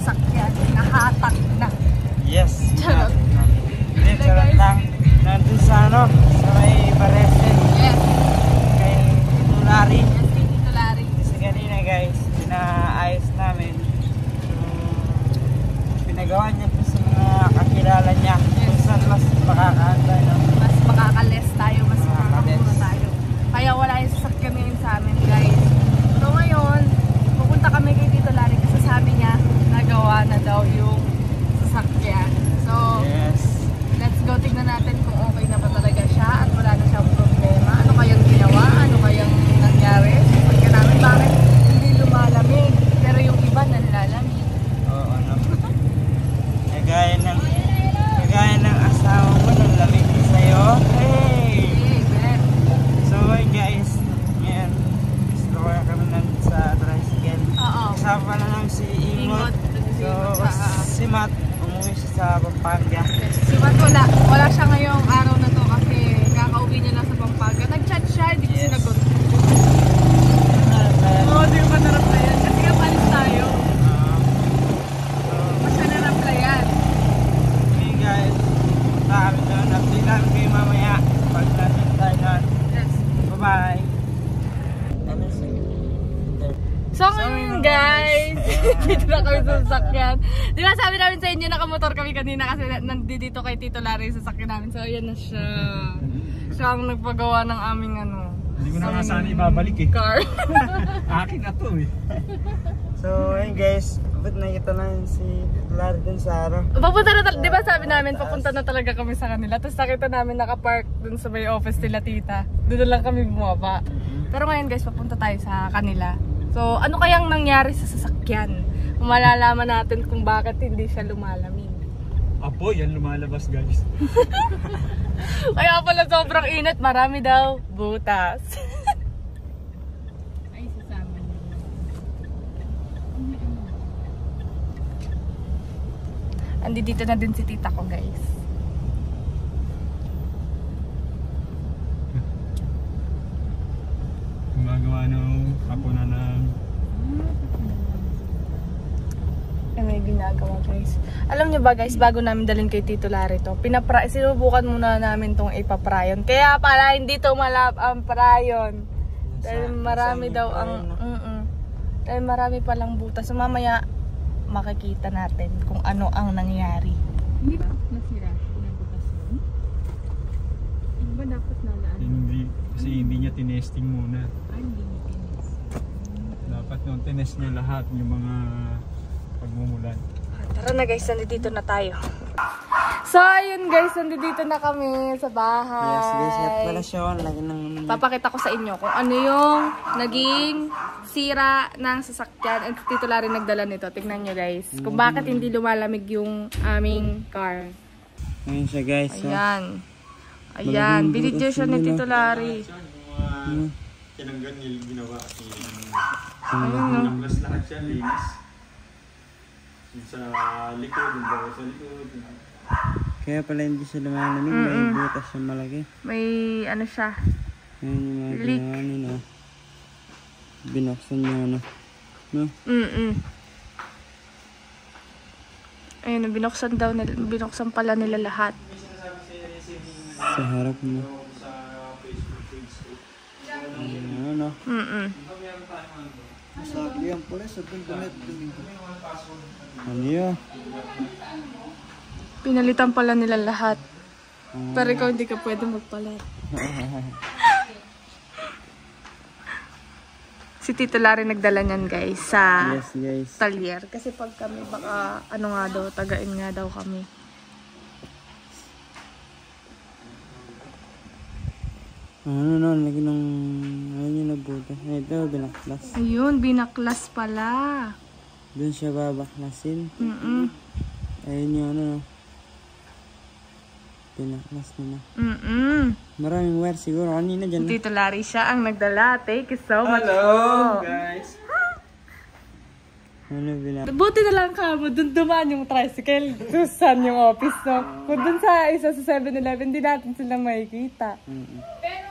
sasakyan. Nahatak na. Yes. Hindi, charot lang. Nandun sa ano, sa may Baresen. Yes. Kay Tulari. Yes, kay Tulari. Kasi kanina guys, pinaayos namin. Pinagawa niya po sa mga kakilala niya. Yes. Kung saan mas makakaantay, no? Mas makakales tayo, mas makakamura tayo. Kaya wala yung sasakyan ngayon sa amin, guys. So ngayon, pupunta kami kay Tito Larry kasi sabi niya, nagawa na daw yung sasakyan. So, Yes. let's go, tignan natin kung okay na ba talaga siya at wala na siyang problema. Ano kayang ginawa? Ano kayang nangyari? Sasakyan namin, bakit hindi lumalamig? Pero yung iba nanlalamig. Oo, ano. Kagaya ng asawa mo, nang lamig sa'yo. Hey! Hey, Ben. So guys, ngayon, gusto ko kami nandun sa tricycle. Oo. Kasama na lang si Ingot. So, si Matt, umuwi siya sa Pampanga. Si Matt wala siya ngayong araw na to kasi kakauwi niya lang sa Pampanga. Nag-chat siya, hindi ko sinagot. Oo, di ko na-replyan. Kasi nga palis tayo. Mas siya na-replyan. Okay guys, punta kami doon. Update namin kayo mamaya. Pag natin tayo doon. Yes. Bye-bye! So ngayon guys, dito na kami sa sasakyan. Di ba sabi namin sa inyo nakamotor kami kanina kasi nandito kay Tito Larry sa sasakyan namin. So ayan na siya. Siya ang nagpagawa ng aming ano. Hindi ko na nga sana ibabalik eh. Car. Akin na to eh. So ayun guys, ba't nakita lang si Larry dun sa araw? Papunta na di ba sabi namin papunta na talaga kami sa kanila. Tapos nakita namin nakapark dun sa may office nila tita. Doon lang kami bumaba. Pero ngayon guys, papunta tayo sa kanila. So, ano kayang nangyari sa sasakyan? Malalaman natin kung bakit hindi siya lumalamig. Apo, yan lumalabas guys. Kaya pala sobrang init, marami daw butas. Ay, sasama niyo. Andito na din si tita ko guys. Gumagawa nung apo na ng... May ginagawa guys. Alam niyo ba guys, bago namin dalhin kay Tito Larry to, sinubukan muna namin tong ipaprayon. Kaya pala hindi to malap ang prayon. Dahil marami daw ang dahil marami palang butas. So mamaya makikita natin kung ano ang nangyari. Hindi ba nasira? Pinabutas yun? Hindi ba dapat nalaan? Hindi, kasi hindi niya tinesting muna. Ay, hindi niya tinis. Dapat nung tinest niya lahat yung mga pagmumulan. Tara na guys, nandito na tayo. So ayun guys, nandito na kami sa bahay. Yes guys, at pala siya. Lagi nang... Papakita ko sa inyo kung ano yung naging sira ng sasakyan. At Tito Larry nagdala nito. Tingnan nyo guys. Kung bakit hindi lumalamig yung aming car. Ngayon siya guys. Ayan. Ayan. Binidyo siya ni Tito Larry. Tinanggan niya yung ginawa kasi Ayun no. plus lahat siya linis. Sa likod, yung bawa sa likod. Kaya pala hindi siya lumalamig. May butas siya malaki. May ano siya. Ngayon yung mga Leak. ginawa nila. Binuksan niya ano. No? Ayun, binuksan pala nila lahat. Sa harap mo. Ano? Sabi yan pala sa pintunet. Ano yun? Pinalitan pala nila lahat. Pero ikaw hindi ka pwede magpalit. Si Tito Larry nagdala niyan guys sa Yes guys. talyer. Kasi pag kami baka ano nga daw, tagain nga daw kami. Ano no, lagi nung ayun yung nabutas. Ito, binaklas. Ayun, binaklas pala. Doon siya babaklasin. Ayun yung ano no. Binaklas nila. Maraming wire siguro. Kanina dyan. Tito Larry siya ang nagdala. Thank you so much. Hello guys. Ano binaklas? Buti na lang ka mo, dun dumaan yung tricycle. Susan yung office, no? Kung dun sa isa sa 7-Eleven, di natin sila makikita. Pero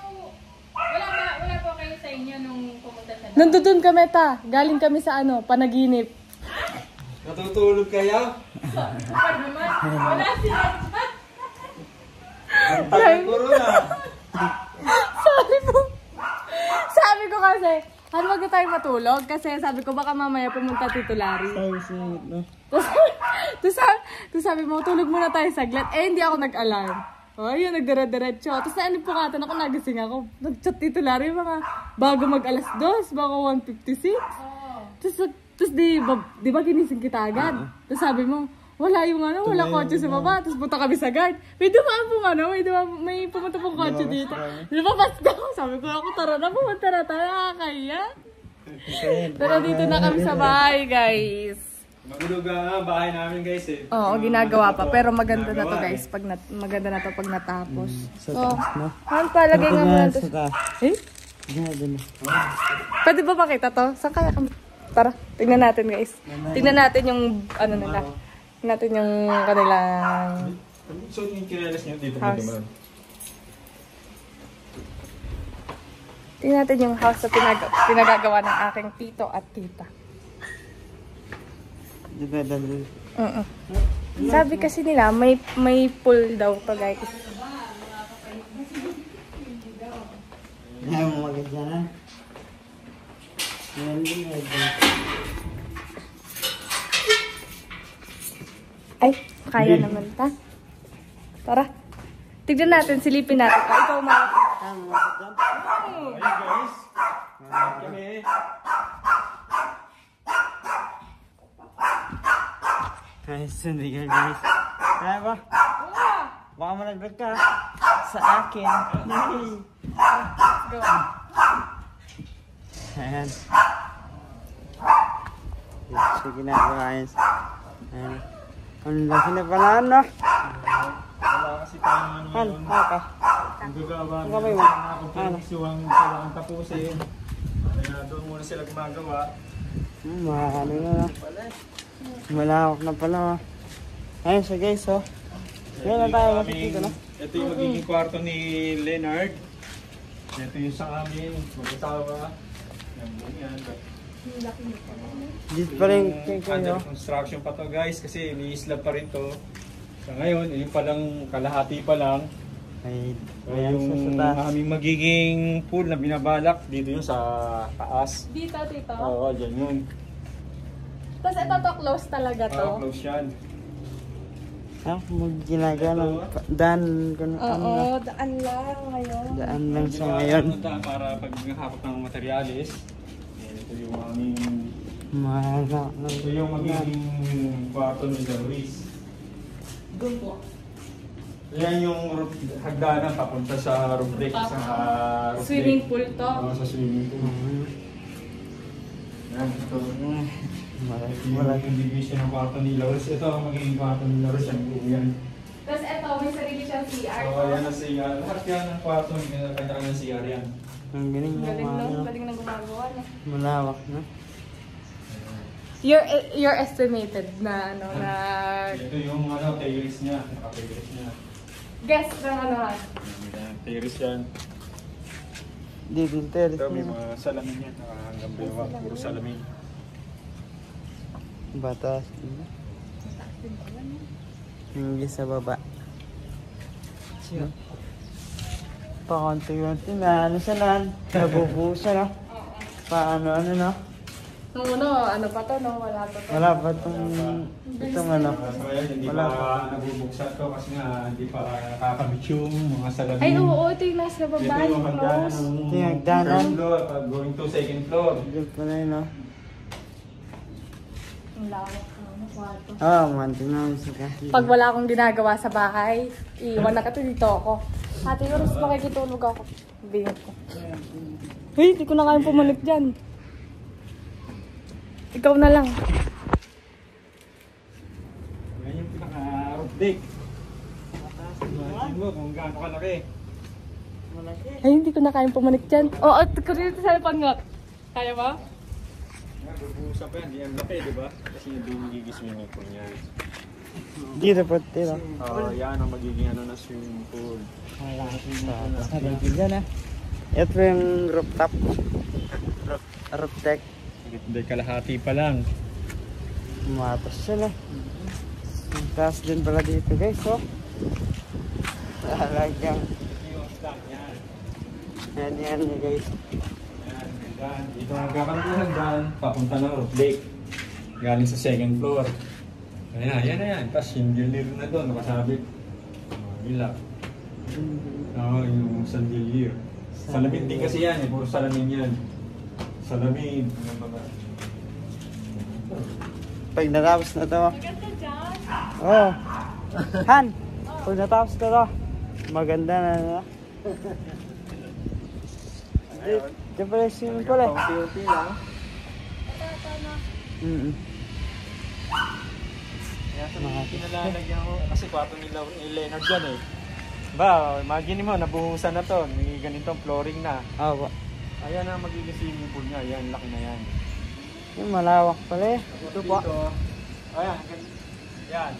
wala po kayo sa inyo nung pumunta sa Nandun kami ta. Galing kami sa ano, panaginip. Matutulog kayo? Pa naman. Wala sila dyan. Ang tagal ko rin ah. Sabi ko kasi, ano wag na tayo matulog? Kasi sabi ko baka mamaya pumunta Tito Larry. Tapos sabi mo, tulog muna tayo saglit. Eh, hindi ako nag-alarm. O, yun, nagdara-diretso. Tapos naanipukatan ako, nagising ako. Nag-chat Tito Larry, mga bago mag-alas 2, baka 1:56. Tapos di ba ginising kita agad? Tapos sabi mo, wala yung ano, wala kotse sa baba. Tapos punta kami sa guard. May dumaan pong ano, may pumunta pong kotse dito. Lumabas daw. Sabi ko ako, tara na, pumunta na tayo, nakakaya. Pero dito na kami sa bahay, guys. Magulog ang bahay namin guys eh. Oo, ginagawa pa. Pero maganda na to guys. Maganda na to pag natapos. So, ano palagay nga muna to? Eh? Pwede ba makita to? Saan kaya kami? Tara, tingnan natin guys. Tingnan natin yung ano nila. Tingnan natin yung kanilang So yung kinelas niyo dito house. naman. Tingnan natin yung house na pinagagawa ng aking tito at tita. Sabi kasi nila, may pool daw to guys. Ayaw mo maganda na. Ay, kaya naman ta. Tara. Tignan natin, silipin natin. Ah, ikaw malapit. Ayun guys. Kami. Guys, sundigan guys. Kaya ba? Baka malaglag ka sa akin. Go. Ayan. Sige na guys. Ayan. Ang laki na pala ano. Wala kasi tayong ano ngayon. Haka. Ang gagawa Ang kamay mo. nakapagpapisuwang kailangan tapusin. Kaya doon muna sila gumagawa. Ano na. Malawak na pala. Ayun siya guys oh. Yan na tayo makikita no. Ito yung magiging kwarto ni Leonard. Ito yung sa amin. Mag-asawa. Yan. Dito pa rin Under kayo. construction pa to guys kasi ni-slab pa rin to. Sa ngayon, yung palang kalahati pa lang. Ay, So, ayan yung sa taas. aming magiging pool na binabalak dito yung sa taas. Dito, tito. Oo, dyan yun. Tapos ito to, close talaga to. Close yan. Ginagawa ng daan ko na ano. Oo, daan lang ngayon. Daan lang sa ngayon. Para pag hapot ng materialis. Ito yung aming... Malawak na. Ito yung magiging kwarto ni Luis. Doon po. Yan yung hagdanan papunta sa roof deck. Sa roof Swimming deck. pool to. Oo, sa swimming pool. Yan, ito. Yung division ng kwarto ni Loris. Ito ang magiging kwarto ni Loris. Yan. Tapos ito, may sarili siyang CR. So, yan ang CR. Lahat yan ng kwarto. Kanya-kanya ng CR yan. Ang galing na Galing no? ano. Galing na gumagawa na. Malawak na. Your estimated na ano na Ito yung ano, terrace niya. Naka-terrace niya. guess ng ano ha. Terrace yan. Dito terrace Ito may na. mga salamin yan. Hanggang bewa. Puro salamin. Batas. Hindi sa baba. Pakonti-konti na ano siya na. Nabubusa na. Paano ano no? Nung ano pa to, no? Wala pa to. Wala pa itong ano. So yan, hindi pa nabubuksan to kasi nga hindi pa nakakamit yung mga salamin. Ay, oo, ito yung nasa baba. Ito yung hagdanan close. ng Ito yung hagdanan. first floor pag going to second floor. Dito pala yun no. Ang lawak ng kwarto. Oo, manti na si Kahit. Pag wala akong ginagawa sa bahay, iwan na ka to, dito ako. Ate, Rose, makikitulog ako. Bingit ko. Uy, di ko na kayang pumanik dyan. Ikaw na lang. Yan yung pinaka-roof deck. Imagine mo kung gaano kalaki. Ay, hindi ko na kayang pumanik dyan. Oo, ko rin sa pangak. Kaya ba? Bubusa pa yan, di ang laki, di ba? Kasi yung magiging swimming pool niya. Dito po, dito. Yan ang magiging ano na swimming pool. Ito yung rooftop. Roof deck. Hindi kalahati pa lang. Matas sila. Ang taas din pala dito guys, oh. Talagang. Yan guys. Yan. Dito magkakaroon dyan. Papunta ng roof deck. Galing sa second floor. Ayan, yan. Tapos chandelier na doon, nakasabit. Ilap. Yung chandelier. Salamin din kasi yan, puro salamin yan. Salamin. Pag natapos na to. Maganda dyan. Oh. Han, pag natapos na to. Maganda na. Diyan pala yung swimming pool eh. Unti-unti lang. Kaya sa mga pinalalagyan ko, kasi kwarto nila ni Leonard dyan eh. Ba, imagine mo, nabuhusan na to. May ganitong flooring na. Oo. Ayan ang magiging swimming pool niya. Ayan, laki na yan. Yung malawak pala eh. Ito po. Ayan, yan.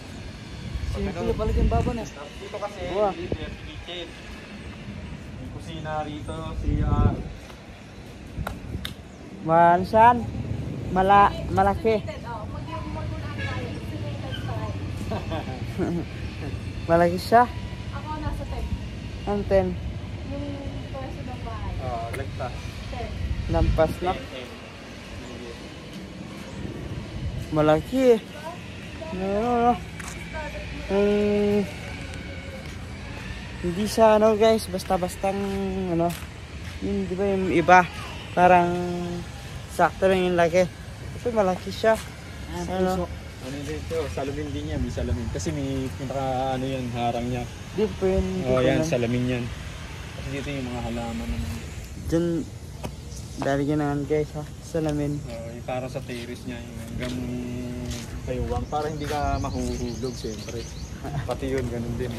Swimming pool pala yung baba na. Dito kasi, Wow. dito yung kitchen. May kusina rito, CR. Saan? Malaki. Malaki siya. Ako nasa 10. Ang 10. Yung pwesto ng bahay. Lagtas. 10. Lampas na. Malaki eh. No. Hindi siya ano guys, basta-bastang ano. Yung, di ba yung iba? Parang sakto lang yung laki. Ito malaki siya. Ano? Ano dito? Salamin din yan. May salamin. Kasi may pinaka ano yan, harang niya. Di po yun. Yan, salamin yan. Kasi dito yung mga halaman naman. Diyan, lalagyan naman guys ha. Salamin. Yung para sa terrace niya, yung hanggang kayuwang. Para hindi ka mahuhulog siyempre. Pati yun, ganun din.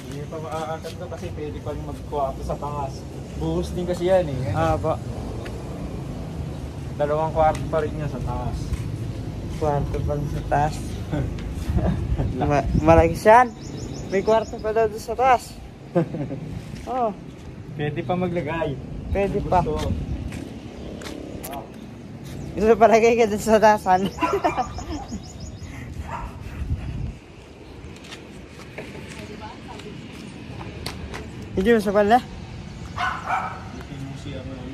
Hindi pa makakaganda kasi pwede pa rin magkwarto sa taas. Buhos din kasi yan eh. Ba? Dalawang kwarto pa rin niya sa taas. Kwarto pa sa taas. Malaki siyan. May kwarto pa daw doon sa taas. Oh, Pwede pa maglagay. pwede Kung pa. gusto. Gusto palagay ka doon sa taasan. Hindi mo sa pala? Ito yung museum namin.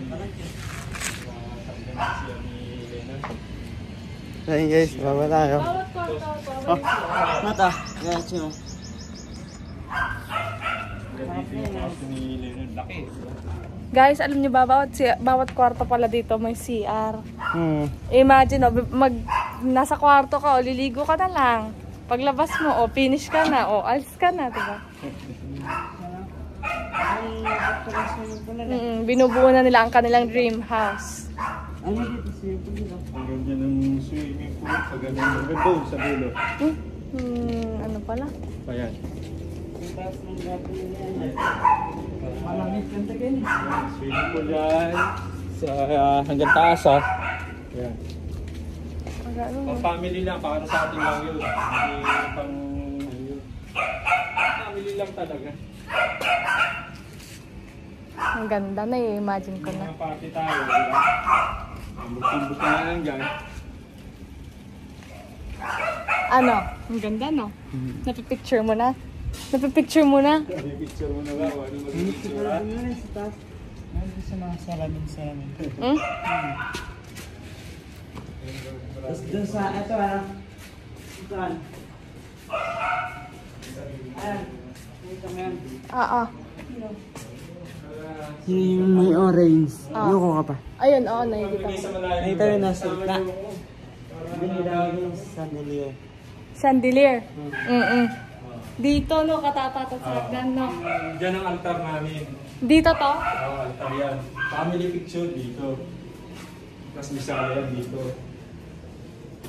Museum ni Leonard. So yun guys, baba tayo. Bawat kwarto, Oh, mata. Yan, sino? Dito yung kwarto ni Leonard. Laki. Guys, alam niyo ba, bawat kwarto pala dito may CR. Imagine, nasa kwarto ka, liligo ka na lang. Paglabas mo, finish ka na, alis ka na, diba? Binubuo na nila ang kanilang dream house. Ano dito swimming pool dito? Hanggang dyan ang swimming pool. Hanggang doon sa dulo. Ano pala? Ayan. Yung taas ng gato nila yan. Malamig kanta ganyan. Swimming pool yan. Sa, hanggang taas ha. Ayan. Pang family lang, para sa atin lang yun. Hindi pang yun. Family lang talaga. Ang ganda na imagine ko na. Mga party tayo, di ba? Ambot-ambot na lang dyan. Ano? Ang ganda, no? Napipicture mo na? Napipicture mo na? May picture mo na ba? Ano mag-picture ha? Ano sa taas? Nandito sa mga salamin. Tapos dun sa, ito ano? Saan? Ayan. Dito mo yan. Yung may orange. Ayoko ka pa. Ayun, nakikita ko. Nakita yun nasa gitna. Binilagay yung chandelier. Chandelier. Dito, no? Katapatat sa hagdan, no? Diyan ang altar namin. Dito to? Altar yan. Family picture dito. Tapos may sala yan dito.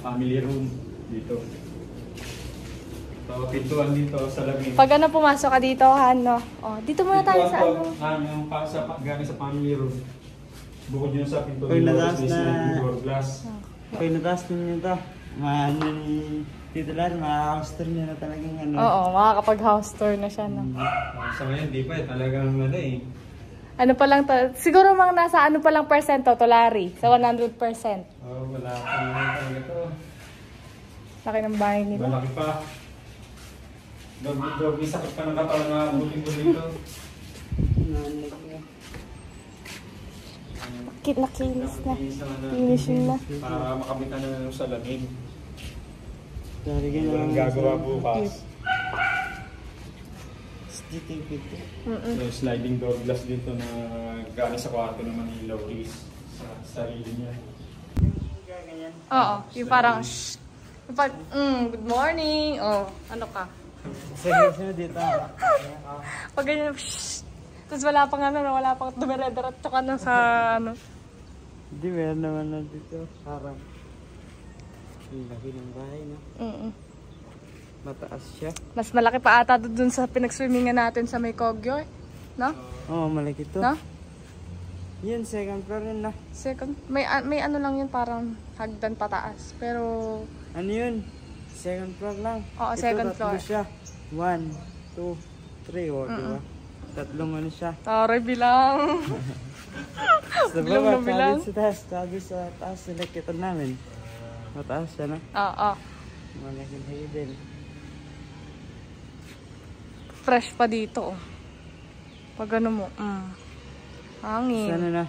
Family room dito. So, pintuan dito sa lamin. Pag ano pumasok ka dito, no? Dito muna tayo sa ano. Yung galing sa family room. Bukod yun sa pinto Pag ng nataas na- door glass. Pag nataas ninyo ito, maano ni Tito Lar, ma-house tour niya na talagang ano. Oo, makakapag-house tour na siya, no? Sa ngayon, di pa eh. Talagang ano eh. Ano pa lang to? Siguro mga nasa ano pa lang percento to, Larry? Sa 100%. Oh, wala pa naman talaga to. Laki ng bahay nila. Malaki pa. Doggy, sakit pa ng katawan na buling-buling to. Nakinis na. Isa na. Finishing na. Para makabitan na ng salamin. Dari ka Walang gagawa bukas. So, sliding door glass dito na galing sa kwarto ng Manila is sa sarili niya. Oo, yung parang shh. Yung good morning. Oh, ano ka? Seryoso dito. Pag ganyan, shh. Tapos wala pang wala pang dumiretso ka na sa ano. Hindi, meron naman na dito. Parang ang laki ng bahay, no? Mataas siya. Mas malaki pa ata dun sa pinag-swimmingan natin sa may Kogyo, no? Oo, malaki to. No? Yun, second floor yun na. Second, may ano lang yun, parang hagdan pataas. Pero, Ano yun? Second floor lang. Oo, second floor. Tatlo siya. 1, 2, 3, o, diba? Tatlong ano siya. sorry bilang. Sa Bilang baba, na bilang. sabi sa taas, nakita namin. Mataas siya, no? Oo. Malaking hidden. Fresh pa dito, oh. Pag ano mo, hangin. Sana na.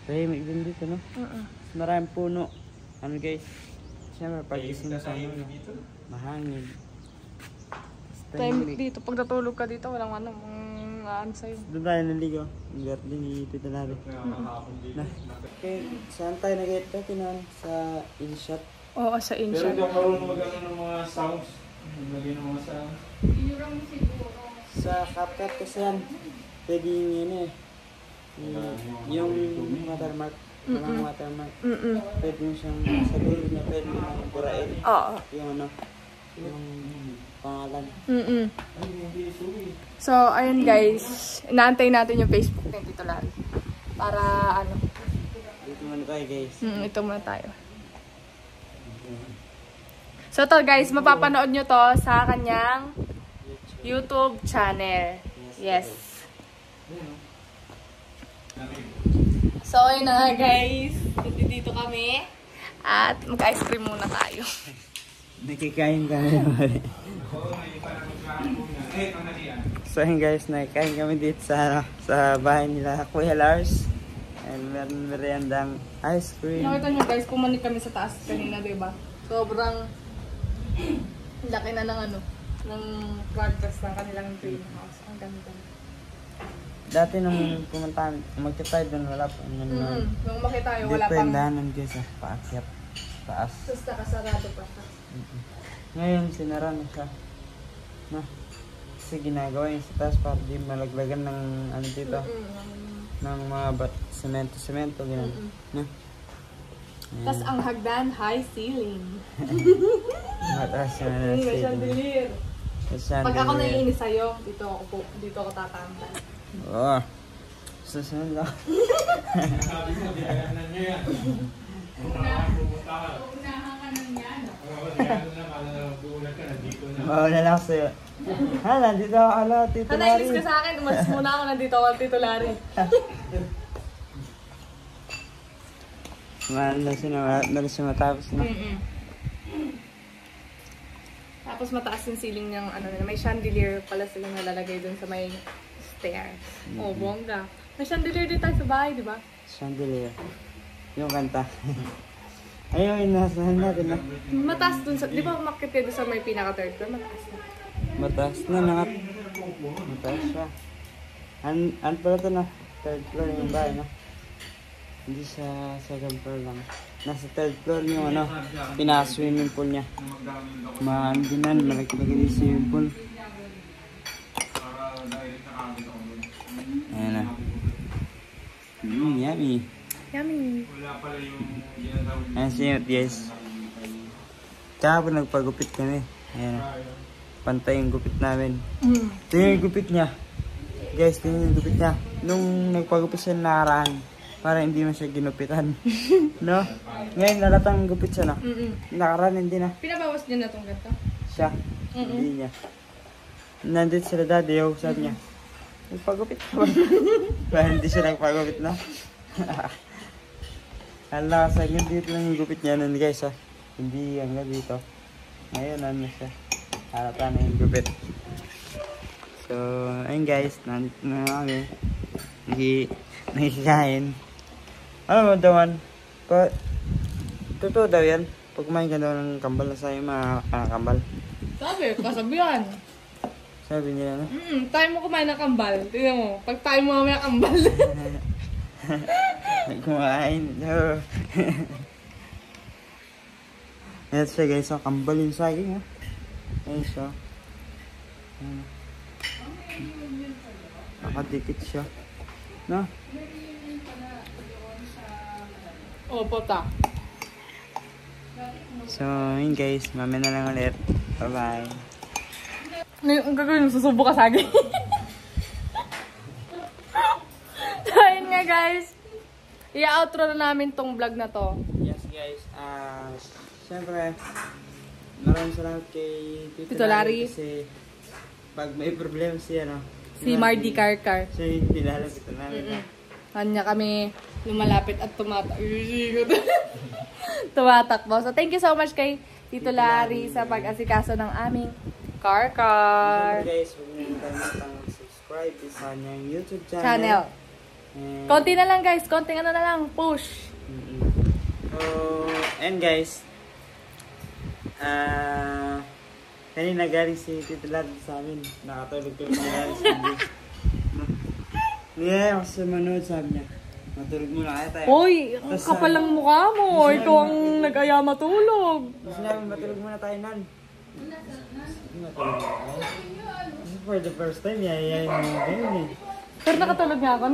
Tahimik din dito, no? Mm-mm. Maraming puno. Ano guys? Siyempre, pag-ising sa ano, mahangin. Tahimik dito. Pag natulog ka dito, walang ano sa'yo. Doon tayo naligo. Ang garden ni Tita Lari. Na. Okay, saan tayo nag-get Tinan? Sa InShot. Oo, sa Pero inside. hindi ako marunong mag-ano ng mga sounds. Maglagay ng mga sounds. Inurang mo siguro. Sa CapCut kasi yan. Pwede yung yun eh. Yung watermark. Walang watermark. Pwede mo siyang sa dulo niya. Pwede mo siyang burain. Oo. Yung ano. Yung pangalan. So, ayun guys. Inaantay natin yung Facebook ng Tito Larry. Para ano. Dito muna tayo guys. Ito muna tayo. So to guys, mapapanood nyo to sa kanyang YouTube channel. Yes. So ayun na nga guys. Dito kami. At mag-ice cream muna tayo. Nakikain kami naman. So yun guys, nakikain kami dito sa bahay nila Kuya Lars. And meron meriendang ice cream. Nakita nyo guys, pumanik kami sa taas kanina, diba? Sobrang laki na ng ng broadcast ng kanilang greenhouse. Ang ganda. Dati nung pumunta kami, magkatay doon, wala pa. Nung makita tayo, wala Dito pang... yung daanan guys, paakyat. Taas. Tapos nakasarado pa siya. Ngayon, sinara na siya. Na. Kasi ginagawa yung sa taas para di malaglagan ng ano dito. Ng mga semento, gano'n. Na. Tapos ang hagdan, high ceiling. Mataas siya na May stage. chandelier. Pag ako naiinis sa'yo, dito ako tatambay. Oo. Susunod lang. Sabi mo, di kaya na nyo yan. Unahan ka ng yan. Buulan ka, nandito na. Mauna lang sa'yo. Ha, nandito ako ala, Tito Larry. Naiinis ka sa akin, umalis muna ako, nandito ako, Tito Larry. Mahal na siya matapos na. Tapos mataas yung ceiling niyang may chandelier pala silang nalalagay dun sa may stairs. Oh, bongga. May chandelier din tayo sa bahay, di ba? Chandelier. Yung kanta. Ayun, nasahan natin na. Mataas dun sa, di ba umakit kayo dun sa may pinaka third floor? Mataas na. Mataas na, mataas siya. Ano pala ito na? Third floor yung bahay, no? Hindi sa second floor lang. Nasa third floor yung pinaka-swimming pool niya. Maandinan, malaki-laki yung swimming pool. Ayan na. Yummy. Yummy. Ayan siya guys. Tsaka nagpagupit kami. Ayan na. Pantay yung gupit namin. Tingnan yung gupit niya. Guys, tingnan yung gupit niya. Nung nagpagupit siya nakaraan, para hindi mo siya ginupitan. No? Ngayon, nalatang gupit siya na. Nakaraan, hindi na. Pinabawas niya na itong ganito? Siya. Hindi niya. Nandito sila dati, yung sabi niya. Nagpagupit ka ba? Bakit hindi siya nagpagupit na? Hala, kasi hanggang dito lang yung gupit niya nun guys ha. Hindi hanggang dito. Ngayon ano siya. Halata na yung gupit. So, ayun guys. Nandito na kami. Nakikikain. Alam mo dawan. Totoo daw yan. Pag kumain ka daw ng kambal na sa'yo, makakambal. Sabi, kasabihan. Sabi niya na. Tayo mo kumain ng kambal. Tingnan mo, pag tayo mo mamaya kambal. Kumain. No. Ayan siya guys. So, kambal yung saging ha. Ayan siya. Nakadikit siya. No? Opo ta. So, yun guys. Mamaya na lang ulit. Bye-bye. Ang gagawin mo, susubo ka saging. Ayun nga guys. I-outro na namin tong vlog na to. Yes guys. Siyempre, maraming salamat kay Tito Larry. Kasi pag may problema siya, no? Si Mardy Karkar. Siya yung nilalapit namin. Kanya kami lumalapit at tumatakbo. So, thank you so much kay Tito Larry sa pag-asikaso ng aming Karkar. Siyempre guys, huwag niyo kalimutan mag-subscribe sa kanyang YouTube channel. Konti na lang guys. Konting ano na lang. Push. So, and guys, kanina galing si Tito Larry sa amin. Nakatulog ko yung galing sa amin. Yeah, kasi manood sabi niya. Matulog muna kaya tayo. Hoy, ang kapal lang mukha mo. Ikaw ang nag-aya matulog. Gusto namin matulog muna tayo, Nan. Matulog muna tayo. This is for the first time, yayayin mo yung game eh. Pero nakatulog nga ako.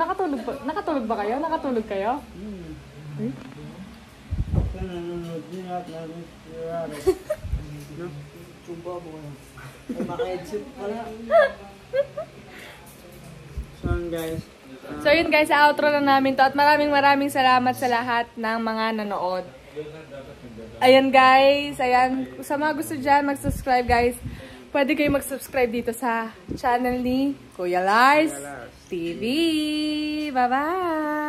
Nakatulog ba kayo? Nakatulog kayo? Nanonood niya at nanonood niya. Chuba mo na. Ay, maka-headset pala. So, guys. So yun guys, outro na namin to. At maraming salamat sa lahat ng mga nanood. Ayan guys. Ayan. Sa mga gusto dyan, mag-subscribe guys. Pwede kayo mag-subscribe dito sa channel ni Kuya Lars TV. Bye-bye!